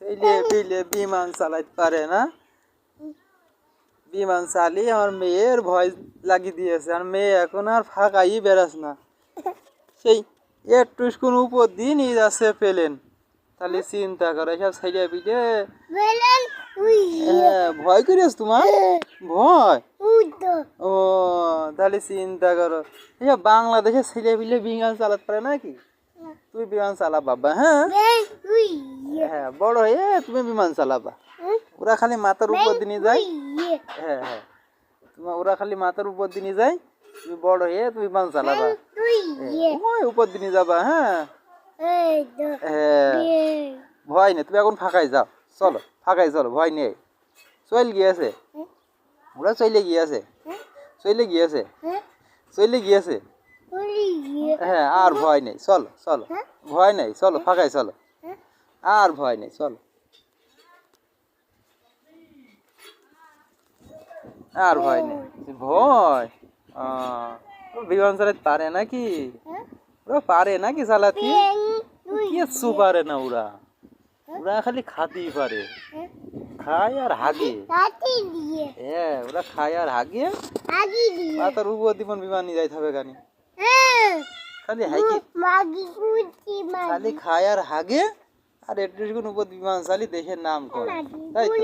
পেলে পেলে বিমান চালাইতে পারে না। বিমান চালিয়ে আমার মেয়ের ভয় লাগিয়ে দিয়েছে, আর মেয়ে এখন আর ফাঁকাই বেড়াস না। সেই একটু কোন উপর দিয়ে নিয়ে যাচ্ছে পেলেন, তাহলে চিন্তা করো সব ছেড়ে পিঠে। ভয় করিস তোমার ভয়? ও তাহলে চিন্তা করো, এসব বাংলাদেশের ছেলে পিলে বিমান চালাতে পারে নাকি? তুই বিমান চালা বাবা। হ্যাঁ হ্যাঁ, বড় হয়ে তুমি বিমান চালাবা। ওরা খালি মাথার উপর দিয়ে যায়। হ্যাঁ হ্যাঁ, তোমার ওরা খালি মাথার উপর দিয়ে যায়, তুমি বড় হয়ে তুমি বিমান চালাবা। ওই উপর দিয়ে যাবা। হ্যাঁ হ্যাঁ, ভয় নেই, তুমি এখন ফাঁকায় যাও। চলো ফাঁকায় চলো, ভয় নেই। চলে গিয়েছে, ওরা চলে গিয়েছে, চলে গিয়েছে, চলে গিয়েছে। হ্যাঁ আর ভয় নেই, চলো চলো, ভয় নেই, চলো ফাঁকায় চলো, আর ভয় নেই, চলো। আর ভয় নেই, ভয় বিমান চালাতে পারে নাকি? ওরা পারে নাকি চালাতে? কিচ্ছু পারে না ওরা, ওরা খালি খাতেই পারে, খায় আর হাগে। হ্যাঁ ওরা খায় আর হাগে, মাথার উপর দিবন বিমান নিয়ে যাইতে হবে গানি। খালি হাইকে, খালি খায় আর হাগে, আর একটু উপর বিমান চালি দেশের নাম করে, তাই তো?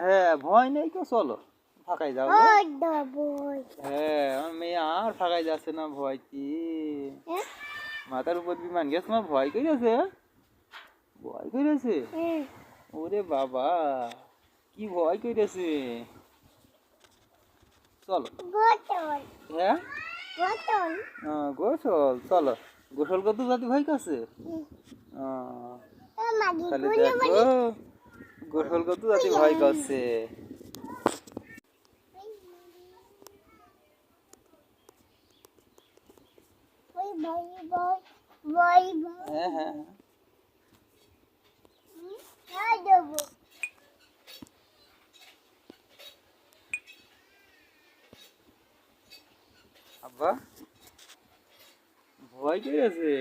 হ্যাঁ ভয় নেই তো, চলো ফাঁকাই যাও। হ্যাঁ আমার মেয়ে আর ফাঁকাই যাচ্ছে না, ভয় কি? মাথার উপর বিমান গেছে, তোমার ভয় করেছে? ভয় করেছে? ওরে বাবা কি ভয় করেছে? চলো। হ্যাঁ গোসল, চলো গোসল করতে যাতে ভয় করছে। খালি দেখো গোসল করতে যাতে ভয় করছে। হ্যাঁ হ্যাঁ আব্বা ভয় করেছে?